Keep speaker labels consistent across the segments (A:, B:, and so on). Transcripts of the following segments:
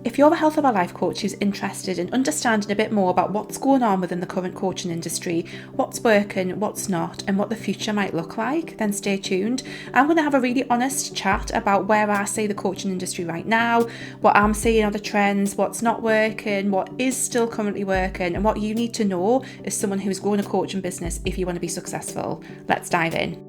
A: If you're a health of a life coach who's interested in understanding a bit more about what's going on within the current coaching industry, what's working, what's not, and what the future might look like, then stay tuned. I'm going to have a really honest chat about where I see the coaching industry right now, what I'm seeing are the trends, what's not working, what is still currently working, and what you need to know as someone who's growing a coaching business if you want to be successful. Let's dive in.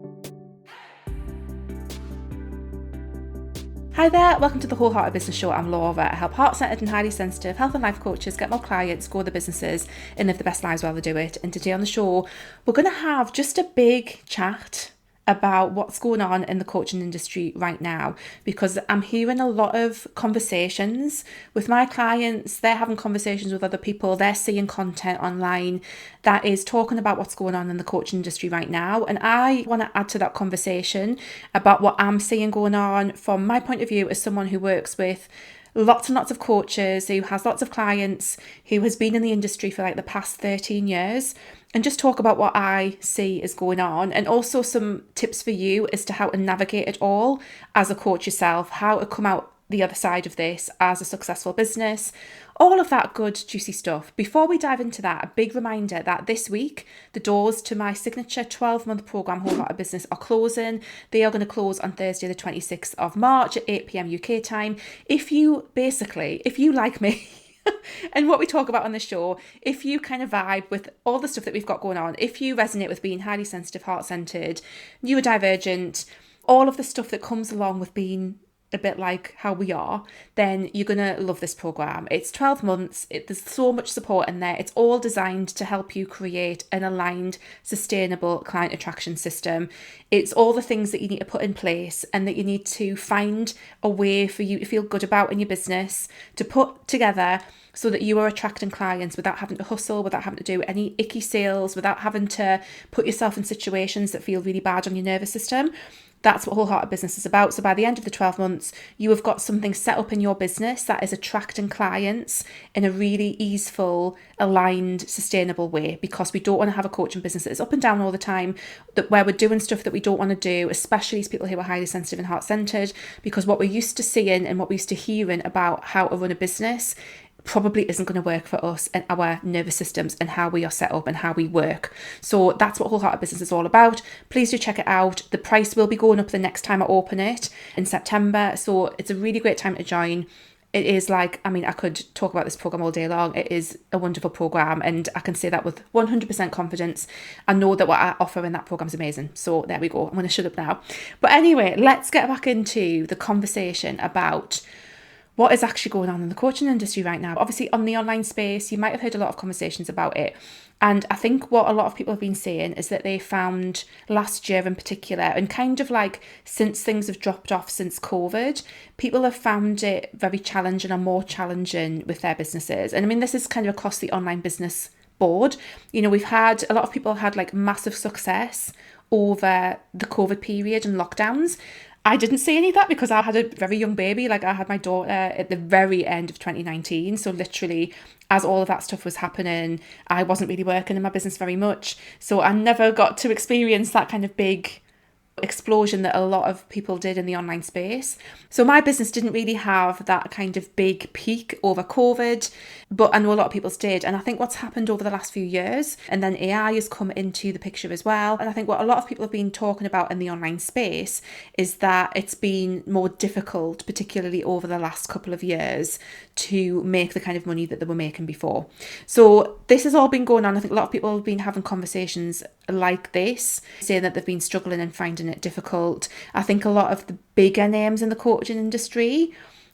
A: Hi there, welcome to the Wholehearted Business Show. I'm Laura. I help heart-centered and highly sensitive health and life coaches get more clients, grow their businesses, and live the best lives while they do it. And today on the show, we're going to have just a big chat about what's going on in the coaching industry right now, because I'm hearing a lot of conversations with my clients. They're having conversations with other people. They're seeing content online that is talking about what's going on in the coaching industry right now. And I want to add to that conversation about what I'm seeing going on from my point of view as someone who works with lots and lots of coaches, who has lots of clients, who has been in the industry for like the past 13 years, and just talk about what I see is going on, and also some tips for you as to how to navigate it all as a coach yourself, how to come out the other side of this as a successful business, all of that good juicy stuff. Before we dive into that, a big reminder that this week the doors to my signature 12-month program Wholehearted Business are closing. They are going to close on Thursday the 26th of March at 8 p.m. UK time. If you like me and what we talk about on the show, if you kind of vibe with all the stuff that we've got going on, if you resonate with being highly sensitive, heart-centered, neurodivergent, all of the stuff that comes along with being a bit like how we are, then you're going to love this program. It's 12 months. There's so much support in there. It's all designed to help you create an aligned, sustainable client attraction system. It's all the things that you need to put in place and that you need to find a way for you to feel good about in your business, to put together so that you are attracting clients without having to hustle, without having to do any icky sales, without having to put yourself in situations that feel really bad on your nervous system. That's what Wholehearted Business is about. So by the end of the 12 months, you have got something set up in your business that is attracting clients in a really easeful, aligned, sustainable way, because we don't want to have a coaching business that is up and down all the time, where we're doing stuff that we don't want to do, especially as people who are highly sensitive and heart-centered, because what we're used to seeing and what we're used to hearing about how to run a business probably isn't going to work for us and our nervous systems and how we are set up and how we work. So that's what Wholehearted Business is all about. Please do check it out. The price will be going up the next time I open it in September. So it's a really great time to join. It is I could talk about this program all day long. It is a wonderful program, and I can say that with 100% confidence. I know that what I offer in that program is amazing. So there we go. I'm going to shut up now. But anyway, let's get back into the conversation about what is actually going on in the coaching industry right now. Obviously, on the online space, you might have heard a lot of conversations about it. And I think what a lot of people have been saying is that they found last year in particular, and kind of like since things have dropped off since COVID, people have found it very challenging or more challenging with their businesses. And I mean, this is kind of across the online business board. You know, we've had a lot of people had like massive success over the COVID period and lockdowns. I didn't see any of that because I had a very young baby. Like, I had my daughter at the very end of 2019. So literally, as all of that stuff was happening, I wasn't really working in my business very much. So I never got to experience that kind of big explosion that a lot of people did in the online space. So my business didn't really have that kind of big peak over COVID, but I know a lot of people's did. And I think what's happened over the last few years, and then AI has come into the picture as well. And I think what a lot of people have been talking about in the online space is that it's been more difficult, particularly over the last couple of years, to make the kind of money that they were making before. So this has all been going on. I think a lot of people have been having conversations like this, saying that they've been struggling and finding it difficult. I think a lot of the bigger names in the coaching industry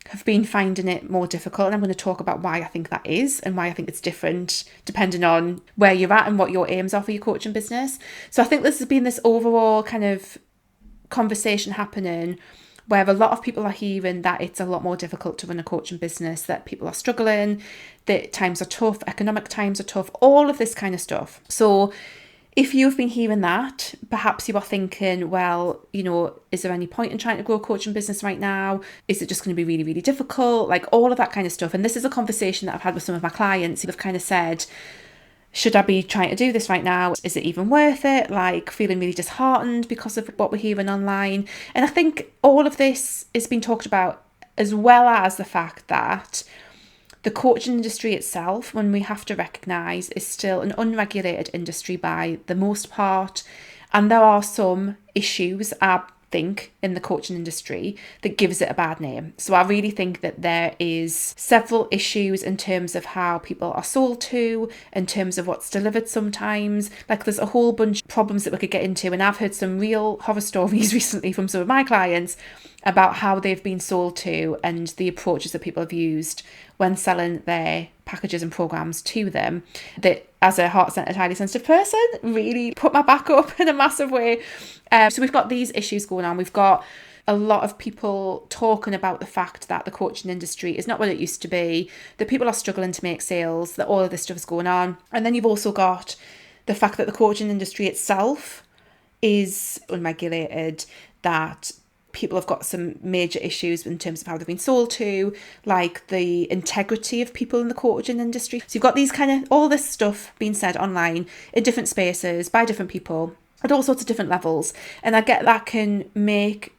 A: have been finding it more difficult, and I'm going to talk about why I think that is and why I think it's different depending on where you're at and what your aims are for your coaching business. So I think this has been this overall kind of conversation happening where a lot of people are hearing that it's a lot more difficult to run a coaching business, that people are struggling, that times are tough, economic times are tough, all of this kind of stuff. So if you've been hearing that, perhaps you are thinking, well, you know, is there any point in trying to grow a coaching business right now? Is it just going to be really, really difficult? Like all of that kind of stuff. And this is a conversation that I've had with some of my clients who have kind of said, should I be trying to do this right now? Is it even worth it? Like feeling really disheartened because of what we're hearing online. And I think all of this is being talked about, as well as the fact that the coaching industry itself, when we have to recognise, is still an unregulated industry by the most part. And there are some issues, I think, in the coaching industry that gives it a bad name. So I really think that there is several issues in terms of how people are sold to, in terms of what's delivered sometimes. Like there's a whole bunch of problems that we could get into. And I've heard some real horror stories recently from some of my clients about how they've been sold to and the approaches that people have used when selling their packages and programs to them, that as a heart-centered, highly sensitive person really put my back up in a massive way. So we've got these issues going on. We've got a lot of people talking about the fact that the coaching industry is not what it used to be, that people are struggling to make sales, that all of this stuff is going on. And then you've also got the fact that the coaching industry itself is unregulated, that people have got some major issues in terms of how they've been sold to, like the integrity of people in the coaching industry. So you've got these kind of, all this stuff being said online in different spaces by different people at all sorts of different levels. And I get that can make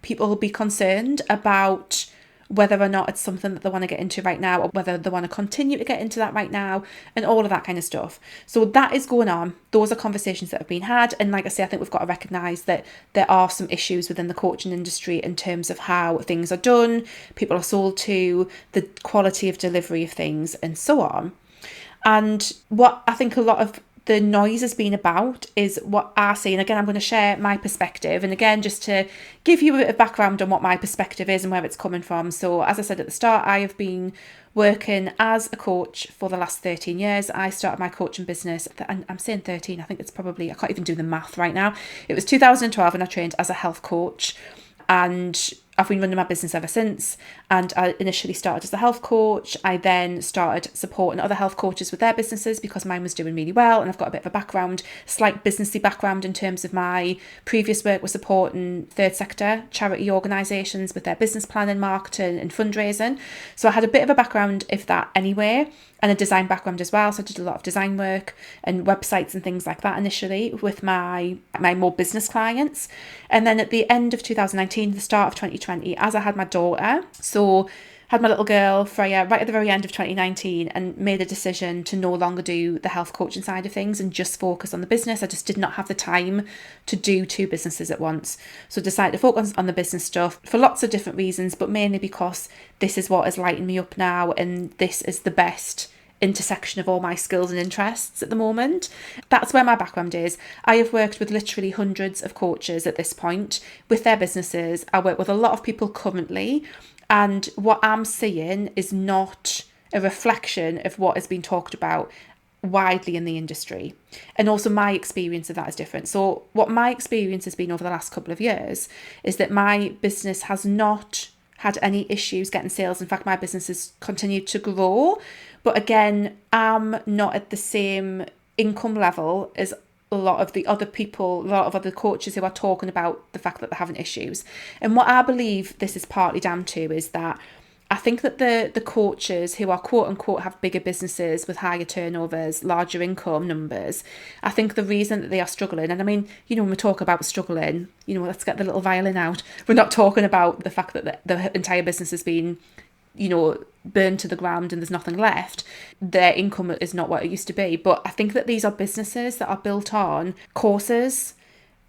A: people be concerned about whether or not it's something that they want to get into right now, or whether they want to continue to get into that right now, and all of that kind of stuff. So that is going on. Those are conversations that have been had. And like I say, I think we've got to recognise that there are some issues within the coaching industry in terms of how things are done, people are sold to, the quality of delivery of things, and so on. And what I think a lot of the noise has been about is what I see. And again, I'm going to share my perspective. And again, just to give you a bit of background on what my perspective is and where it's coming from. So as I said at the start, I have been working as a coach for the last 13 years. I started my coaching business, and I'm saying 13, I think it's probably, I can't even do the math right now. It was 2012 and I trained as a health coach. And I've been running my business ever since. And I initially started as a health coach. I then started supporting other health coaches with their businesses because mine was doing really well. And I've got a bit of a background, slight businessy background in terms of my previous work was supporting third sector charity organisations with their business planning, marketing and fundraising. So I had a bit of a background of that anyway, and a design background as well. So I did a lot of design work and websites and things like that initially with my more business clients. And then at the end of 2019, the start of 2020, as I had my daughter, so had my little girl, Freya, right at the very end of 2019, and made a decision to no longer do the health coaching side of things and just focus on the business. I just did not have the time to do two businesses at once. So decided to focus on the business stuff for lots of different reasons, but mainly because this is what is lighting me up now, and this is the best intersection of all my skills and interests at the moment. That's where my background is. I have worked with literally hundreds of coaches at this point with their businesses. I work with a lot of people currently, and what I'm seeing is not a reflection of what has been talked about widely in the industry. And also my experience of that is different. So what my experience has been over the last couple of years is that my business has not had any issues getting sales. In fact, my business has continued to grow. But again, I'm not at the same income level as a lot of the other people, a lot of other coaches who are talking about the fact that they're having issues. And what I believe this is partly down to is that I think that the coaches who are quote unquote have bigger businesses with higher turnovers, larger income numbers, I think the reason that they are struggling, and I mean, when we talk about struggling, let's get the little violin out. We're not talking about the fact that the entire business has been, burned to the ground and there's nothing left. Their income is not what it used to be. But I think that these are businesses that are built on courses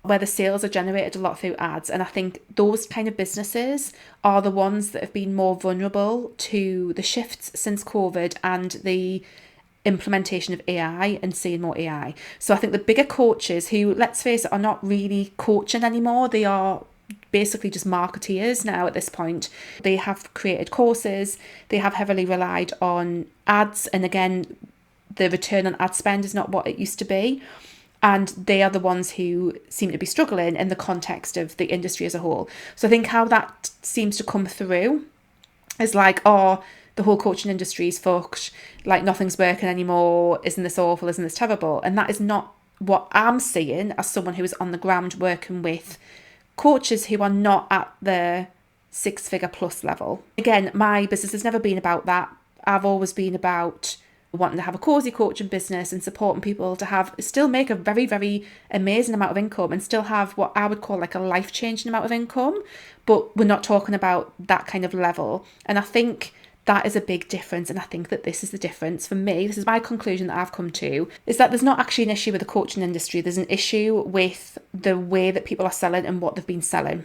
A: where the sales are generated a lot through ads. And I think those kind of businesses are the ones that have been more vulnerable to the shifts since COVID and the implementation of AI and seeing more AI. So I think the bigger coaches who, let's face it, are not really coaching anymore. They are basically just marketeers now at this point. They have created courses. They have heavily relied on ads. And again, the return on ad spend is not what it used to be. And they are the ones who seem to be struggling in the context of the industry as a whole. So I think how that seems to come through is like, oh, the whole coaching industry is fucked, like nothing's working anymore, isn't this awful, isn't this terrible? And that is not what I'm seeing as someone who is on the ground working with coaches who are not at the 6-figure plus level. Again, my business has never been about that. I've always been about wanting to have a cozy coaching business and supporting people to still make a very, very amazing amount of income and still have what I would call like a life-changing amount of income. But we're not talking about that kind of level. And I think that is a big difference. And I think that this is the difference for me. This is my conclusion that I've come to, is that there's not actually an issue with the coaching industry. There's an issue with the way that people are selling and what they've been selling.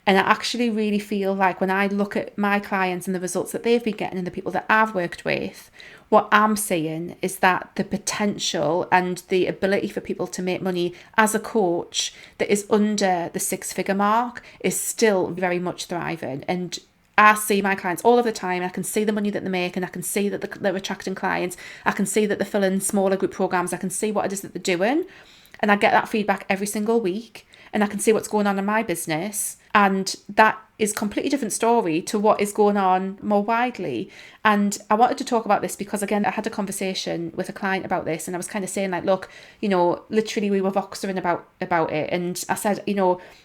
A: And I actually really feel like when I look at my clients and the results that they've been getting and the people that I've worked with, what I'm seeing is that the potential and the ability for people to make money as a coach that is under the 6-figure mark is still very much thriving. And I see my clients all of the time. I can see the money that they make, and I can see that they're attracting clients. I can see that they're filling smaller group programs. I can see what it is that they're doing. And I get that feedback every single week. And I can see what's going on in my business. And that is a completely different story to what is going on more widely. And I wanted to talk about this because, again, I had a conversation with a client about this, and I was kind of saying, like, look, literally we were Voxering about it. And I said,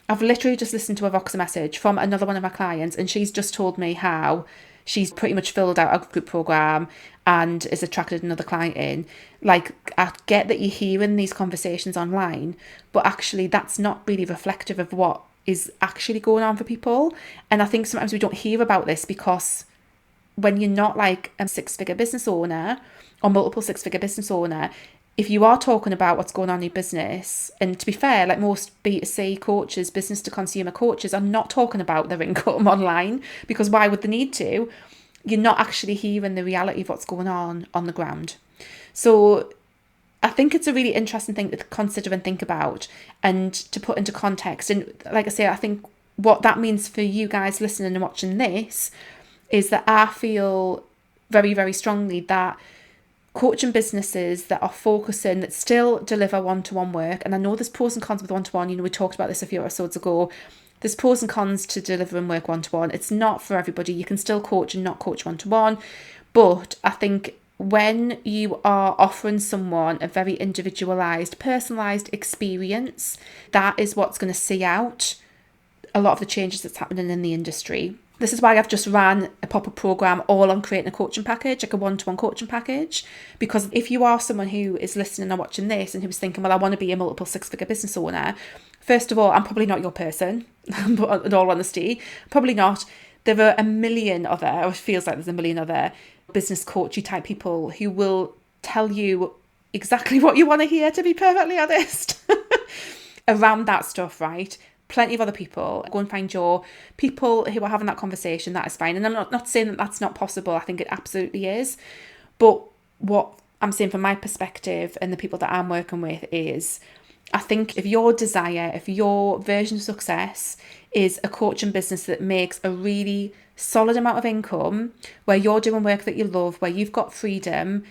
A: I've literally just listened to a Voxer message from another one of my clients, and she's just told me how she's pretty much filled out a group program and has attracted another client in. Like, I get that you're hearing these conversations online, but actually that's not really reflective of what is actually going on for people. And I think sometimes we don't hear about this because when you're not like a 6-figure business owner or multiple 6-figure business owner, if you are talking about what's going on in your business, and to be fair, like most B2C coaches, business to consumer coaches are not talking about their income online, because why would they need to? You're not actually hearing the reality of what's going on the ground. So I think it's a really interesting thing to consider and think about and to put into context. And like I say, I think what that means for you guys listening and watching this is that I feel very, very strongly that coaching businesses that are focusing, that still deliver one-to-one work, and I know there's pros and cons with one-to-one, we talked about this a few episodes ago. There's pros and cons to delivering work one-to-one. It's not for everybody. You can still coach and not coach one-to-one. But I think when you are offering someone a very individualized, personalized experience, that is what's going to see out a lot of the changes that's happening in the industry. This is why I've just ran a pop-up program all on creating a coaching package, like a one-to-one coaching package. Because if you are someone who is listening or watching this and who's thinking, well, I want to be a multiple 6-figure business owner, first of all, I'm probably not your person, in all honesty. Probably not. There are a million other, or it feels like there's a million other business coachy type people who will tell you exactly what you want to hear, to be perfectly honest, around that stuff, right? Plenty of other people. Go and find your people who are having that conversation. That is fine. And I'm not saying that that's not possible. I think it absolutely is. But what I'm saying from my perspective and the people that I'm working with is, I think if your desire, if your version of success is a coaching business that makes a really solid amount of income, where you're doing work that you love, where you've got freedom,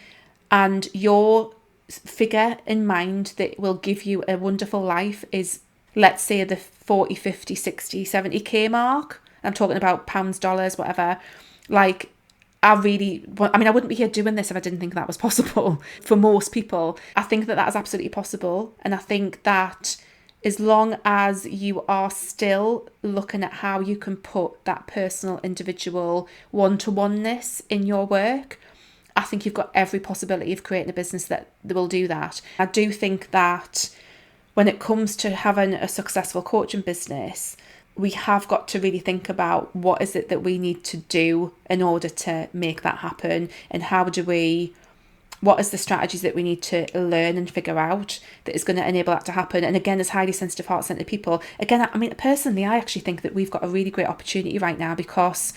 A: and your figure in mind that will give you a wonderful life is, let's say, the 40, 50, 60, 70k mark. I'm talking about pounds, dollars, whatever. Like, I wouldn't be here doing this if I didn't think that was possible for most people. I think that is absolutely possible. And I think that as long as you are still looking at how you can put that personal, individual one-to-oneness in your work, I think you've got every possibility of creating a business that will do that. I do think that when it comes to having a successful coaching business, we have got to really think about what is it that we need to do in order to make that happen, and what is the strategies that we need to learn and figure out that is going to enable that to happen. And again, as highly sensitive, heart-centered people, again, personally, I actually think that we've got a really great opportunity right now, because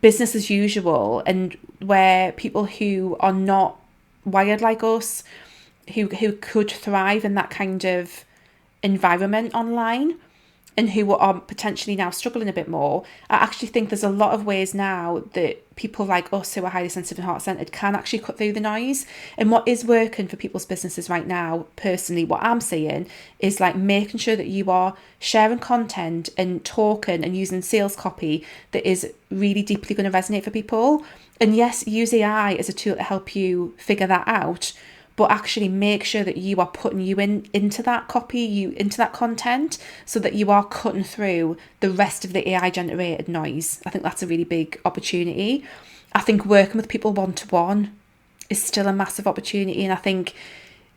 A: business as usual, and where people who are not wired like us, who could thrive in that kind of environment online, and who are potentially now struggling a bit more, I actually think there's a lot of ways now that people like us who are highly sensitive and heart-centered can actually cut through the noise. And what is working for people's businesses right now, personally, what I'm seeing is like making sure that you are sharing content and talking and using sales copy that is really deeply going to resonate for people. And yes, use AI as a tool to help you figure that out, but actually make sure that you are putting you into that copy, into that content, so that you are cutting through the rest of the AI generated noise. I think that's a really big opportunity. I think working with people one-to-one is still a massive opportunity. And I think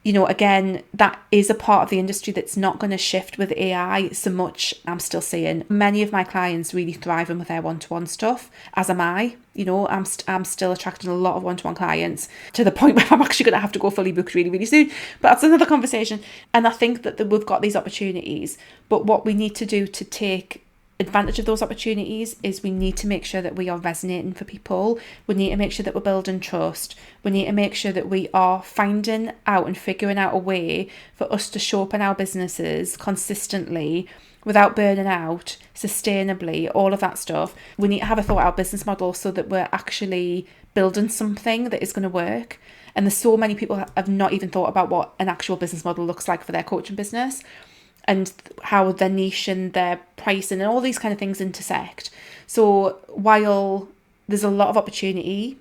A: again, that is a part of the industry that's not going to shift with AI so much. I'm still seeing many of my clients really thriving with their one-to-one stuff, as am I. I'm still attracting a lot of one-to-one clients to the point where I'm actually going to have to go fully booked really, really soon. But that's another conversation. And I think that we've got these opportunities. But what we need to do to take advantage of those opportunities is we need to make sure that we are resonating for people. We need to make sure that we're building trust. We need to make sure that we are finding out and figuring out a way for us to show up in our businesses consistently without burning out, sustainably, all of that stuff. We need to have a thought out business model so that we're actually building something that is going to work. And there's so many people have not even thought about what an actual business model looks like for their coaching business, and how their niche and their pricing and all these kind of things intersect. So while there's a lot of opportunity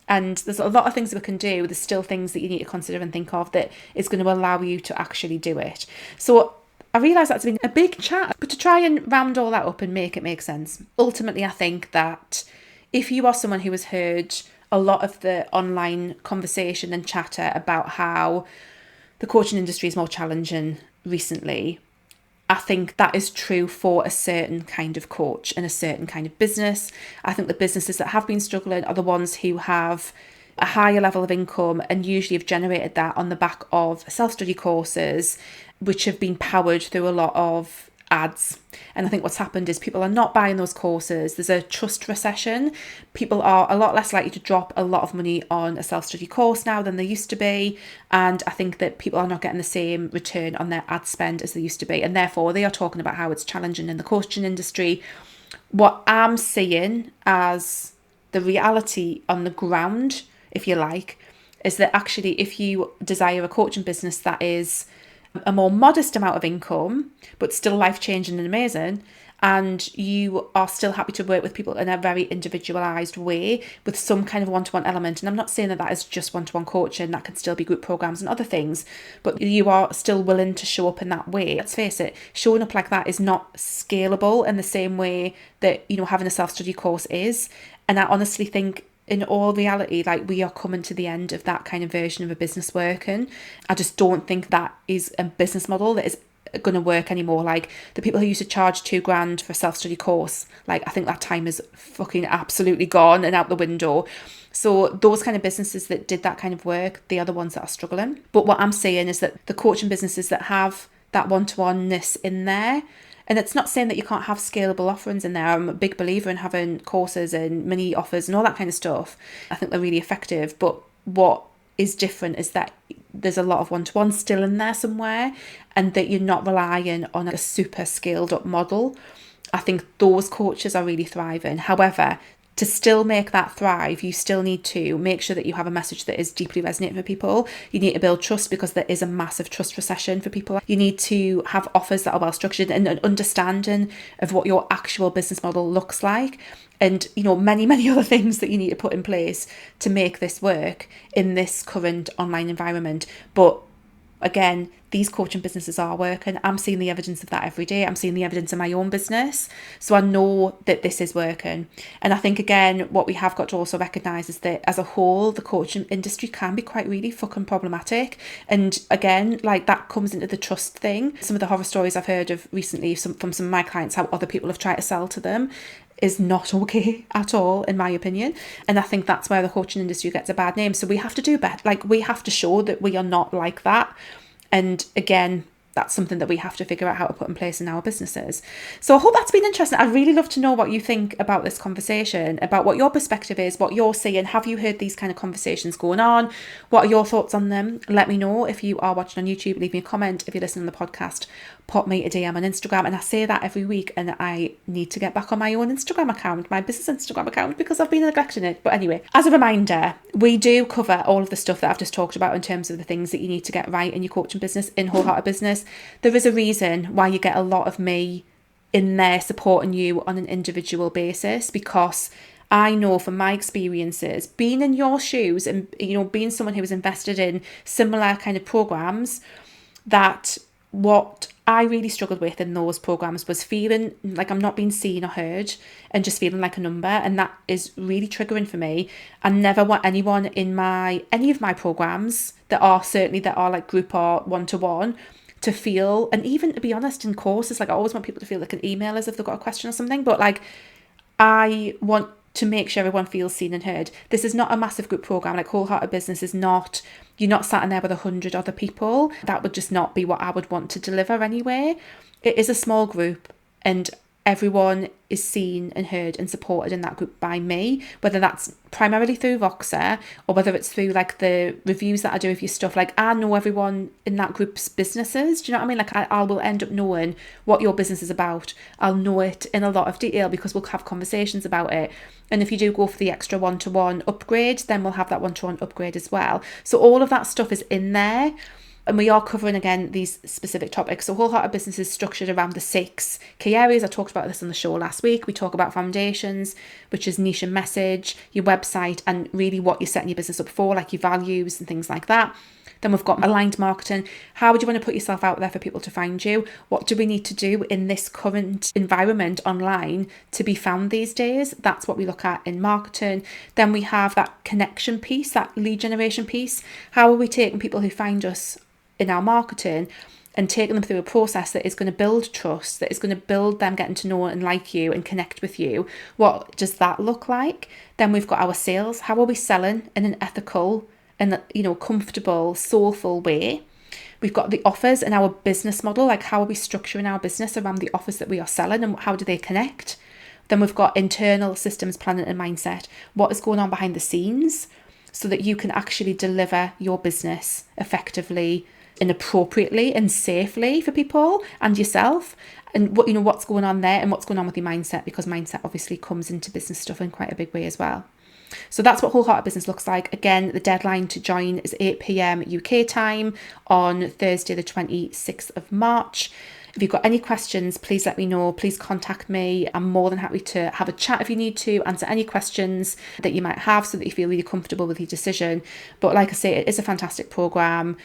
A: and there's a lot of things that we can do, there's still things that you need to consider and think of that is going to allow you to actually do it. So I realise that's been a big chat, but to try and round all that up and make it make sense, ultimately I think that if you are someone who has heard a lot of the online conversation and chatter about how the coaching industry is more challenging recently, I think that is true for a certain kind of coach and a certain kind of business. I think the businesses that have been struggling are the ones who have a higher level of income and usually have generated that on the back of self-study courses, which have been powered through a lot of ads. And I think what's happened is people are not buying those courses. There's a trust recession. People are a lot less likely to drop a lot of money on a self-study course now than they used to be. And I think that people are not getting the same return on their ad spend as they used to be. And therefore they are talking about how it's challenging in the coaching industry. What I'm seeing as the reality on the ground, if you like, is that actually if you desire a coaching business that is a more modest amount of income, but still life-changing and amazing, and you are still happy to work with people in a very individualised way with some kind of one-to-one element. And I'm not saying that is just one-to-one coaching, that can still be group programs and other things, but you are still willing to show up in that way. Let's face it, showing up like that is not scalable in the same way that, having a self-study course is. And I honestly think in all reality, we are coming to the end of that kind of version of a business working. I just don't think that is a business model that is going to work anymore. The people who used to charge $2,000 for a self-study course, I think that time is fucking absolutely gone and out the window. So those kind of businesses that did that kind of work, they are the ones that are struggling. But what I'm saying is that the coaching businesses that have that one-to-one-ness in there, and it's not saying that you can't have scalable offerings in there. I'm a big believer in having courses and mini offers and all that kind of stuff. I think they're really effective. But what is different is that there's a lot of one-to-one still in there somewhere, and that you're not relying on a super scaled up model. I think those coaches are really thriving. However, to still make that thrive, you still need to make sure that you have a message that is deeply resonating for people. You need to build trust because there is a massive trust recession for people. You need to have offers that are well structured and an understanding of what your actual business model looks like. And, many, many other things that you need to put in place to make this work in this current online environment. But again, these coaching businesses are working. I'm seeing the evidence of that every day. I'm seeing the evidence in my own business. So I know that this is working. And I think, again, what we have got to also recognise is that as a whole, the coaching industry can be quite really fucking problematic. And again, that comes into the trust thing. Some of the horror stories I've heard of recently from some of my clients, how other people have tried to sell to them, is not okay at all, in my opinion. And I think that's where the coaching industry gets a bad name. So we have to do better. We have to show that we are not like that. And again, that's something that we have to figure out how to put in place in our businesses. So I hope that's been interesting. I'd really love to know what you think about this conversation, about what your perspective is, what you're seeing. Have you heard these kind of conversations going on? What are your thoughts on them? Let me know. If you are watching on YouTube, leave me a comment. If you're listening to the podcast, pop me a DM on Instagram. And I say that every week, and I need to get back on my own Instagram account, my business Instagram account, because I've been neglecting it. But anyway, as a reminder, we do cover all of the stuff that I've just talked about in terms of the things that you need to get right in your coaching business in Wholehearted Business. There is a reason why you get a lot of me in there supporting you on an individual basis, because I know from my experiences, being in your shoes and, being someone who was invested in similar kind of programs, that what I really struggled with in those programs was feeling like I'm not being seen or heard and just feeling like a number. And that is really triggering for me. I never want anyone in any of my programs that are like group or one-to-one to feel, and even to be honest in courses, like I always want people to feel like an email as if they've got a question or something, but like I want to make sure everyone feels seen and heard. This is not a massive group program. Like Wholehearted Business is not, you're not sat in there with 100 other people. That would just not be what I would want to deliver anyway. It is a small group, and everyone is seen and heard and supported in that group by me, whether that's primarily through Voxer or whether it's through like the reviews that I do of your stuff. Like I know everyone in that group's businesses. Do you know what I mean? Like I will end up knowing what your business is about. I'll know it in a lot of detail because we'll have conversations about it. And if you do go for the extra one-to-one upgrade, then we'll have that one-to-one upgrade as well. So all of that stuff is in there. And we are covering, again, these specific topics. So Wholehearted Business is structured around the 6 key areas. I talked about this on the show last week. We talk about foundations, which is niche and message, your website, and really what you're setting your business up for, like your values and things like that. Then we've got aligned marketing. How would you want to put yourself out there for people to find you? What do we need to do in this current environment online to be found these days? That's what we look at in marketing. Then we have that connection piece, that lead generation piece. How are we taking people who find us in our marketing and taking them through a process that is going to build trust, that is going to build them getting to know and like you and connect with you? What does that look like? Then we've got our sales. How are we selling in an ethical and, comfortable, soulful way? We've got the offers and our business model. Like how are we structuring our business around the offers that we are selling and how do they connect? Then we've got internal systems, planning and mindset. What is going on behind the scenes so that you can actually deliver your business effectively and appropriately and safely for people and yourself, and what's going on there and what's going on with your mindset, because mindset obviously comes into business stuff in quite a big way as well. So that's what Wholehearted Business looks like. Again, the deadline to join is 8 p.m. UK time on Thursday the 26th of March. If you've got any questions, please let me know. Please contact me. I'm more than happy to have a chat if you need to, answer any questions that you might have so that you feel really comfortable with your decision. But like I say, it is a fantastic program.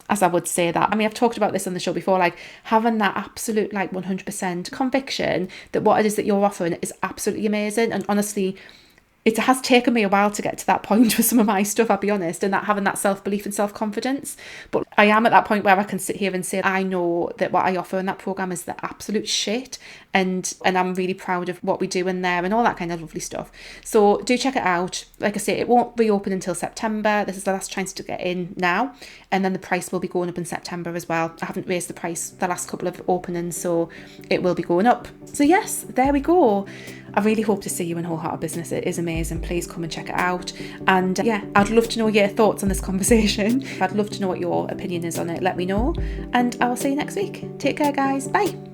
A: As I would say that. I mean, I've talked about this on the show before, like having that absolute 100% conviction that what it is that you're offering is absolutely amazing. And honestly, it has taken me a while to get to that point with some of my stuff, I'll be honest, and that having that self-belief and self-confidence. But I am at that point where I can sit here and say, I know that what I offer in that program is the absolute shit. And I'm really proud of what we do in there and all that kind of lovely stuff. So do check it out. Like I say, it won't reopen until September. This is the last chance to get in now. And then the price will be going up in September as well. I haven't raised the price the last couple of openings, so it will be going up. So yes, there we go. I really hope to see you in Wholehearted Business. It is amazing. Please come and check it out. And I'd love to know your thoughts on this conversation. I'd love to know what your opinion is on it. Let me know. And I will see you next week. Take care, guys. Bye.